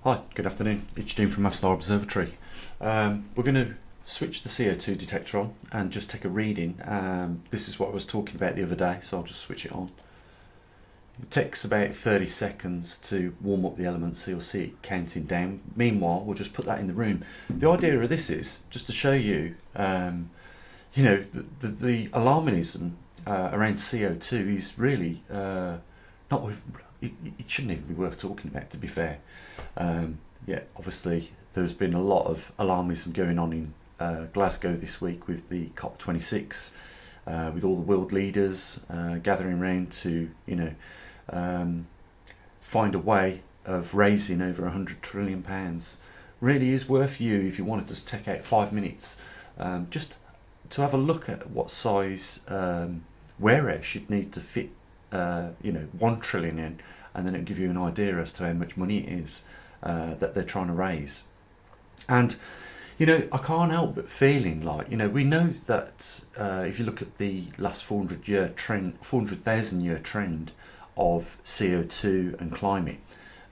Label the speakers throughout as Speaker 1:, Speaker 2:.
Speaker 1: Hi, good afternoon. It's Jim from maverickstar Observatory. We're going to switch the CO2 detector on and just take a reading. This is what I was talking about the other day, so I'll just switch it on. It takes about 30 seconds to warm up the element, so you'll see it counting down. Meanwhile, we'll just put that in the room. The idea of this is just to show you, the alarmism around CO2 is really not. It shouldn't even be worth talking about, to be fair. Obviously there's been a lot of alarmism going on in Glasgow this week with the COP26, with all the world leaders gathering around to find a way of raising over £100 trillion. Really is worth you, if you wanted to take out 5 minutes just to have a look at what size warehouse you'd need to fit 1 trillion in, and then it'll give you an idea as to how much money it is that they're trying to raise. And I can't help but feeling like, we know that if you look at the last 400,000 year trend of CO2 and climate,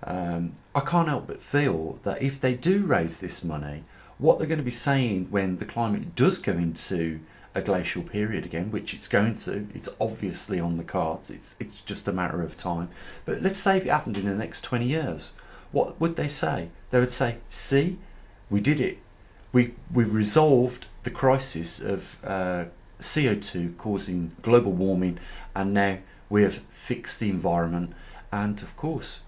Speaker 1: I can't help but feel that if they do raise this money, what they're going to be saying when the climate does go into a glacial period again, which it's going to, it's obviously on the cards, it's just a matter of time. But let's say if it happened in the next 20 years, what would they say? They would say, see, we did it. We've resolved the crisis of CO2 causing global warming, and now we have fixed the environment. And of course,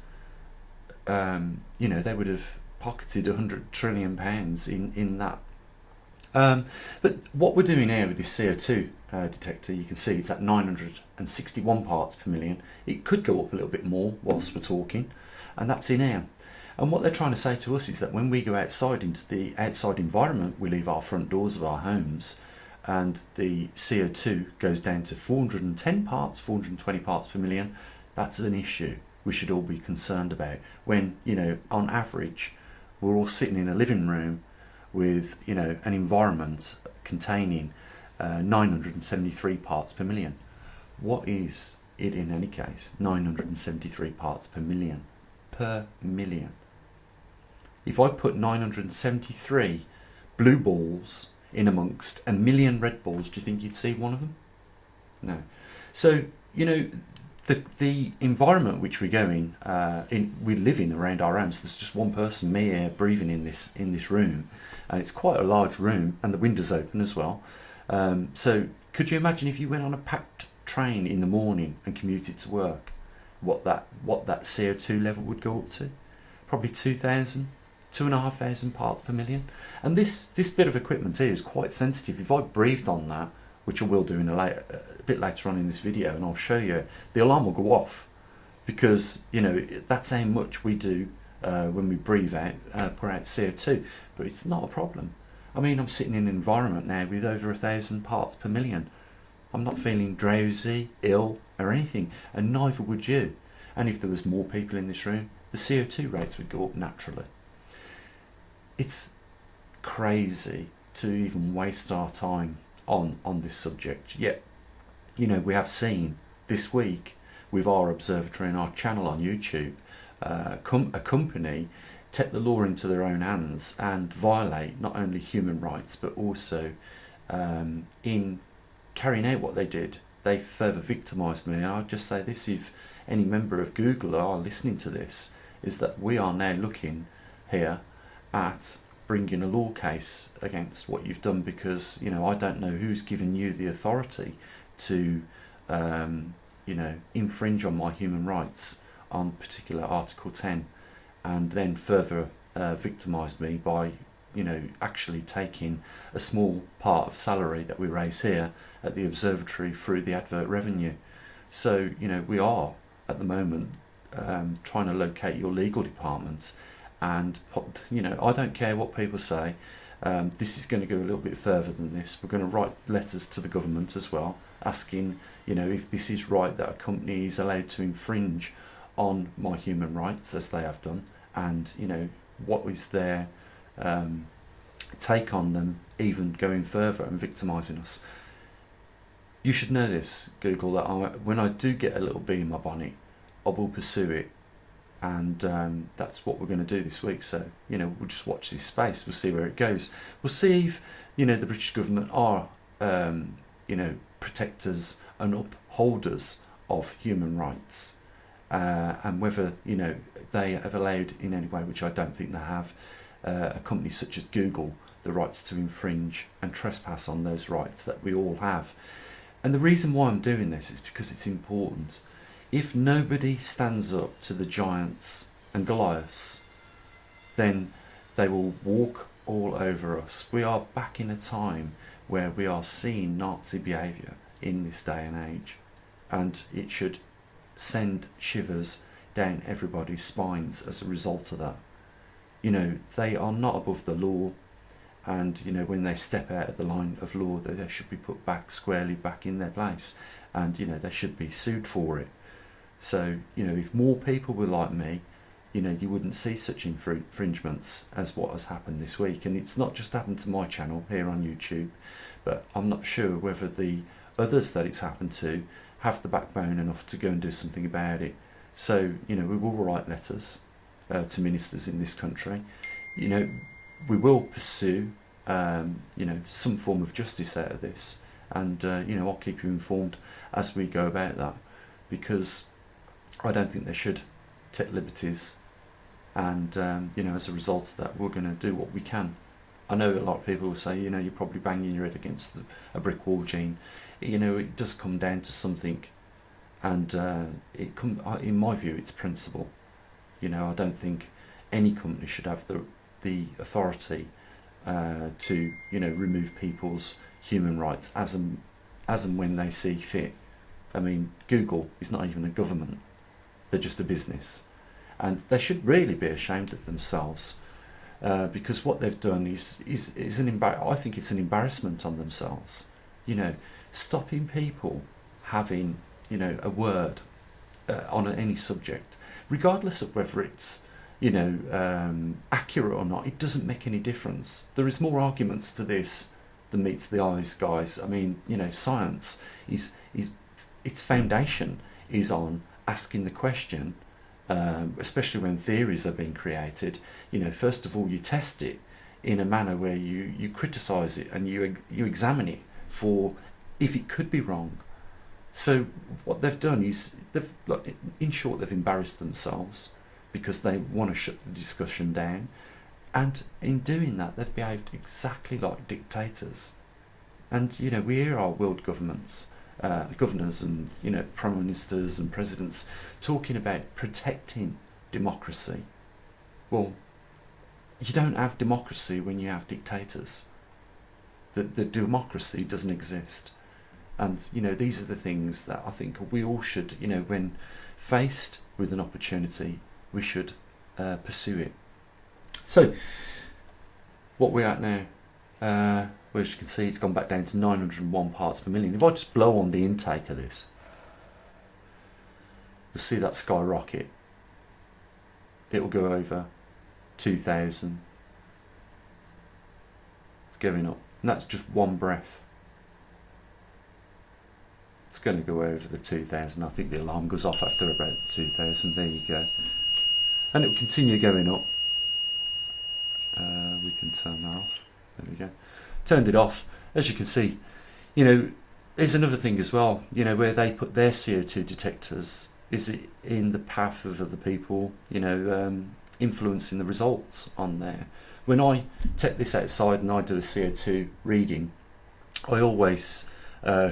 Speaker 1: they would have pocketed £100 trillion in that. But what we're doing here with this CO2 detector, you can see it's at 961 parts per million. It could go up a little bit more whilst we're talking, and that's in air. And what they're trying to say to us is that when we go outside into the outside environment, we leave our front doors of our homes, and the CO2 goes down to 410 parts, 420 parts per million. That's an issue we should all be concerned about when, on average, we're all sitting in a living room with an environment containing 973 parts per million. What is it in any case? 973 parts per million. If I put 973 blue balls in amongst a million red balls, do you think you'd see one of them? No. So the environment which we go in, we live in around our homes. There's just one person, me, here breathing in this room, and it's quite a large room, and the windows open as well. So could you imagine if you went on a packed train in the morning and commuted to work, what that CO2 level would go up to? Probably 2,500 parts per million. And this bit of equipment here is quite sensitive. If I breathed on that, which I will do a bit later on in this video, and I'll show you, the alarm will go off, because that's how much we do when we breathe out, pour out CO2. But it's not a problem. I mean, I'm sitting in an environment now with over 1,000 parts per million. I'm not feeling drowsy, ill, or anything, and neither would you. And if there was more people in this room, the CO2 rates would go up naturally. It's crazy to even waste our time on this subject. Yet, we have seen this week with our observatory and our channel on YouTube, a company take the law into their own hands and violate not only human rights, but also in carrying out what they did, they further victimised me. And I'll just say this, if any member of Google are listening to this, is that we are now looking here at bringing a law case against what you've done, because I don't know who's given you the authority to infringe on my human rights on particular Article 10, and then further victimise me by actually taking a small part of salary that we raise here at the observatory through the advert revenue. So we are at the moment trying to locate your legal department, and I don't care what people say. This is going to go a little bit further than this. We're going to write letters to the government as well, asking if this is right that a company is allowed to infringe on my human rights as they have done, and what is their take on them even going further and victimising us. You should know this, Google, that when I do get a little bee in my bonnet, I will pursue it. and that's what we're going to do this week. So we'll just watch this space. We'll see where it goes. We'll see if the British government are protectors and upholders of human rights, and whether they have allowed in any way, which I don't think they have, a company such as Google the rights to infringe and trespass on those rights that we all have. And the reason why I'm doing this is because it's important. If nobody stands up to the giants and Goliaths, then they will walk all over us. We are back in a time where we are seeing Nazi behaviour in this day and age, and it should send shivers down everybody's spines as a result of that. They are not above the law, and when they step out of the line of law, they should be put back squarely back in their place, and they should be sued for it. So if more people were like me, you wouldn't see such infringements as what has happened this week. And it's not just happened to my channel here on YouTube, but I'm not sure whether the others that it's happened to have the backbone enough to go and do something about it. So we will write letters to ministers in this country. We will pursue some form of justice out of this, and I'll keep you informed as we go about that, because I don't think they should take liberties, and as a result of that, we're going to do what we can. I know a lot of people will say, you're probably banging your head against a brick wall, Gene. It does come down to something, and in my view, it's principle. I don't think any company should have the authority to remove people's human rights as and when they see fit. I mean, Google is not even a government; they're just a business, and they should really be ashamed of themselves, because what they've done is I think it's an embarrassment on themselves. Stopping people having a word on any subject, regardless of whether it's accurate or not. It doesn't make any difference. There is more arguments to this than meets the eyes, guys. I mean, science is its foundation is on asking the question, especially when theories are being created. First of all, you test it in a manner where you criticise it and you examine it for if it could be wrong. So what they've done is in short, they've embarrassed themselves, because they want to shut the discussion down, and in doing that they've behaved exactly like dictators. And we hear our world governments, governors and prime ministers and presidents talking about protecting democracy. Well, you don't have democracy when you have dictators. The democracy doesn't exist. And these are the things that I think we all should, when faced with an opportunity, we should pursue it. So what we're at now, well, as you can see, it's gone back down to 901 parts per million. If I just blow on the intake of this, you'll see that skyrocket. It will go over 2,000. It's going up, and that's just one breath. It's going to go over the 2,000. I think the alarm goes off after about 2,000. There you go. And it will continue going up. We can turn that off. There we go. Turned it off. As you can see, there's another thing as well. Where they put their CO2 detectors, is it in the path of other people, influencing the results on there. When I take this outside and I do a CO2 reading, I always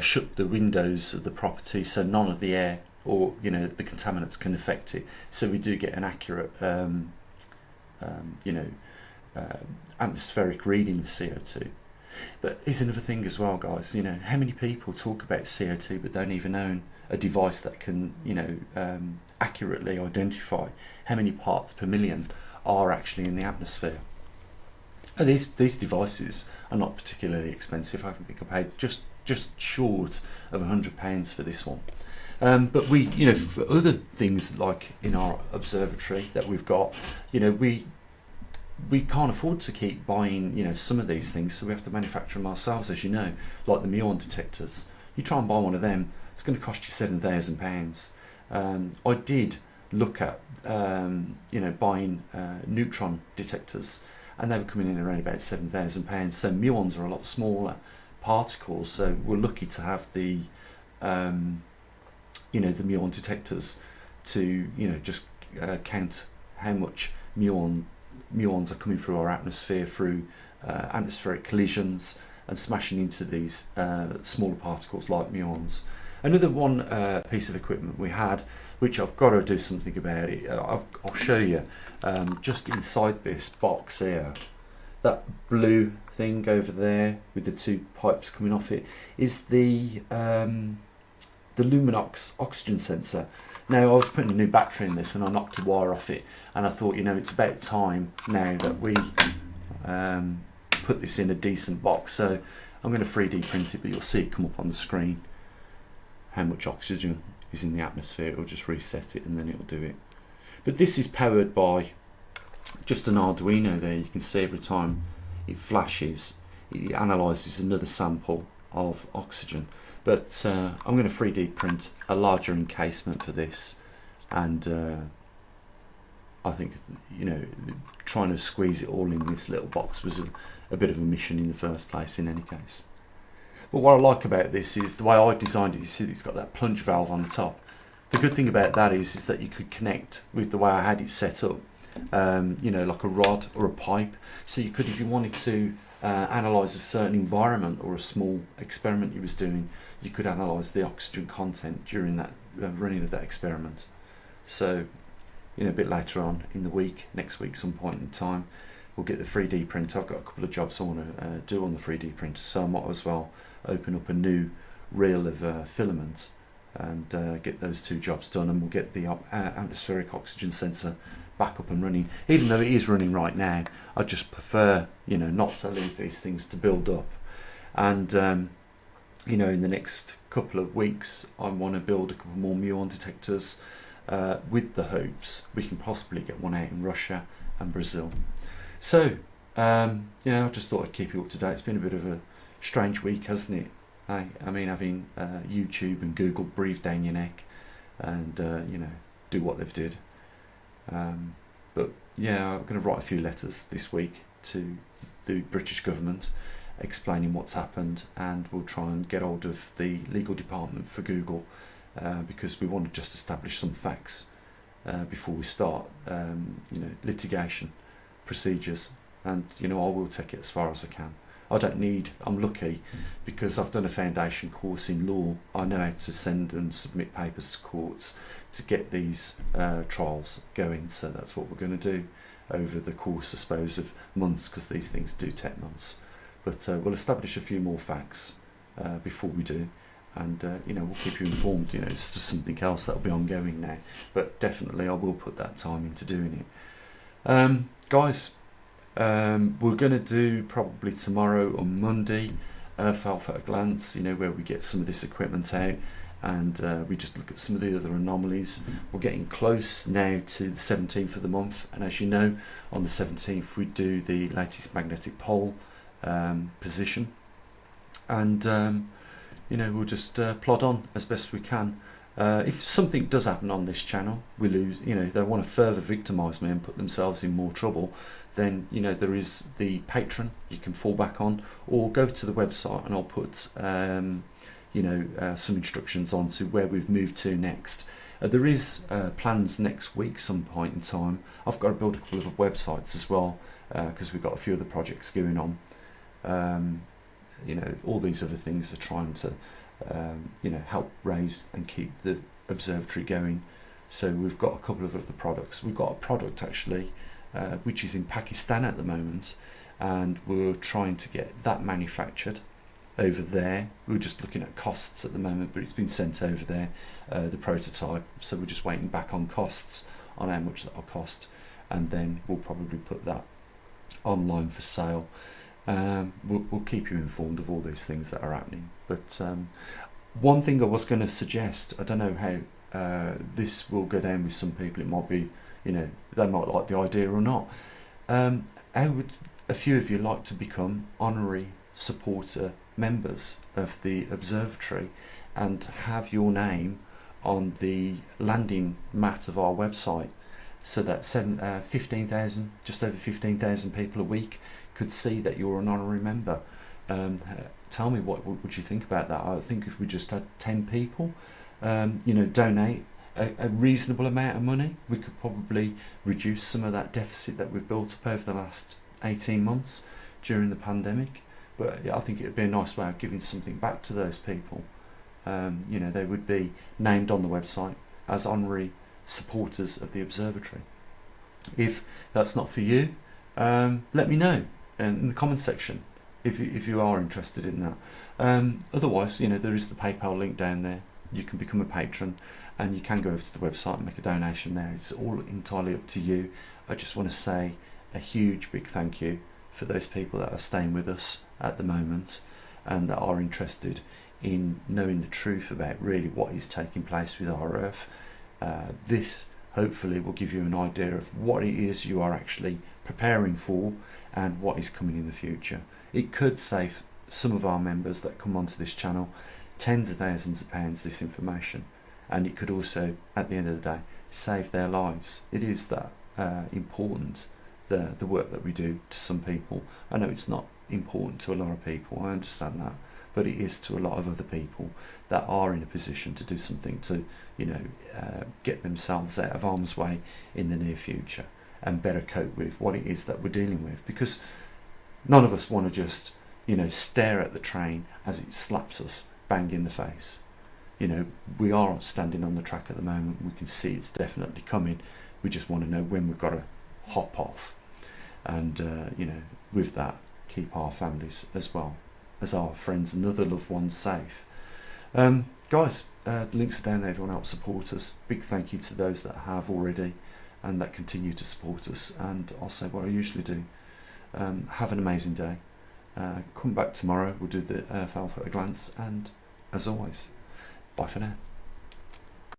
Speaker 1: shut the windows of the property so none of the air or the contaminants can affect it, so we do get an accurate atmospheric reading of CO2. But here's another thing as well, guys. How many people talk about CO2 but don't even own a device that can accurately identify how many parts per million are actually in the atmosphere? And these devices are not particularly expensive. I think I paid just short of £100 for this one. But we, for other things like in our observatory that we've got, we can't afford to keep buying, some of these things, so we have to manufacture them ourselves, as you know, like the muon detectors. You try and buy one of them, it's going to cost you £7,000. I did look at buying neutron detectors, and they were coming in around about £7,000. So muons are a lot smaller particles, so we're lucky to have the the muon detectors to just count how much muons are coming through our atmosphere through atmospheric collisions and smashing into these smaller particles like muons. Another one piece of equipment we had, which I've got to do something about it, I'll show you just inside this box here. That blue thing over there with the two pipes coming off it is the Luminox oxygen sensor. Now, I was putting a new battery in this and I knocked a wire off it, and I thought, it's about time now that we put this in a decent box. So I'm going to 3D print it, but you'll see it come up on the screen how much oxygen is in the atmosphere. It'll just reset it and then it'll do it. But this is powered by just an Arduino there. You can see every time it flashes, it analyses another sample of oxygen. But I'm going to 3D print a larger encasement for this, and I think trying to squeeze it all in this little box was a bit of a mission in the first place in any case. But what I like about this is the way I designed it. You see it's got that plunge valve on the top. The good thing about that is that you could connect with the way I had it set up, like a rod or a pipe. So you could, if you wanted to analyse a certain environment or a small experiment you was doing, you could analyse the oxygen content during that running of that experiment. So a bit later on in the week, next week some point in time, we'll get the 3D printer. I've got a couple of jobs I want to do on the 3D printer, so I might as well open up a new reel of filament and get those two jobs done, and we'll get the atmospheric oxygen sensor back up and running. Even though it is running right now, I just prefer not to leave these things to build up. And in the next couple of weeks I want to build a couple more muon detectors with the hopes we can possibly get one out in Russia and Brazil. So I just thought I'd keep you up to date. It's been a bit of a strange week, hasn't it? I mean, having YouTube and Google breathe down your neck and do what they've did. But yeah, I'm going to write a few letters this week to the British government explaining what's happened, and we'll try and get hold of the legal department for Google because we want to just establish some facts before we start litigation procedures. And I will take it as far as I can. I'm lucky because I've done a foundation course in law. I know how to send and submit papers to courts to get these trials going. So that's what we're going to do over the course, I suppose, of months, because these things do take months. But we'll establish a few more facts before we do, and we'll keep you informed. It's just something else that'll be ongoing now, but definitely I will put that time into doing it. Guys, we're going to do probably tomorrow or Monday Earth Alpha at a glance, where we get some of this equipment out and we just look at some of the other anomalies. We're getting close now to the 17th of the month, and as you know, on the 17th we do the latest magnetic pole position, and we'll just plod on as best we can. If something does happen on this channel, we lose, they want to further victimise me and put themselves in more trouble, then there is the Patreon you can fall back on, or go to the website and I'll put some instructions on to where we've moved to next. There is plans next week some point in time. I've got to build a couple of websites as well, because we've got a few other projects going on. All these other things are trying to help raise and keep the observatory going. So we've got a couple of other products. We've got a product actually which is in Pakistan at the moment, and we're trying to get that manufactured over there. We're just looking at costs at the moment, but it's been sent over there, the prototype, so we're just waiting back on costs, on how much that'll cost, and then we'll probably put that online for sale. We'll keep you informed of all these things that are happening. But one thing I was going to suggest, I don't know how this will go down with some people. It might be, they might like the idea or not. How would a few of you like to become honorary supporter members of the observatory and have your name on the landing mat of our website, so that 15,000, just over 15,000 people a week could see that you're an honorary member. Tell me what would you think about that? I think if we just had 10 people, donate a reasonable amount of money, we could probably reduce some of that deficit that we've built up over the last 18 months during the pandemic. But I think it would be a nice way of giving something back to those people. They would be named on the website as honorary supporters of the Observatory. If that's not for you, let me know in the comment section if you are interested in that. Otherwise, there is the PayPal link down there. You can become a patron, and you can go over to the website and make a donation there. It's all entirely up to you. I just want to say a huge big thank you for those people that are staying with us at the moment and that are interested in knowing the truth about really what is taking place with our Earth. This hopefully will give you an idea of what it is you are actually preparing for and what is coming in the future. It could save some of our members that come onto this channel tens of thousands of pounds, this information, and it could also, at the end of the day, save their lives. It is that important, the work that we do, to some people. I know it's not important to a lot of people, I understand that, but it is to a lot of other people that are in a position to do something to get themselves out of harm's way in the near future and better cope with what it is that we're dealing with, because none of us want to just stare at the train as it slaps us bang in the face. We are standing on the track at the moment. We can see it's definitely coming. We just want to know when we've got to hop off, and with that, keep our families as well as our friends and other loved ones safe. Guys, the links are down there if you want to help support us. Big thank you to those that have already and that continue to support us, and I'll say what I usually do. Have an amazing day. Come back tomorrow, we'll do the Earth Alpha at a glance, and as always, bye for now.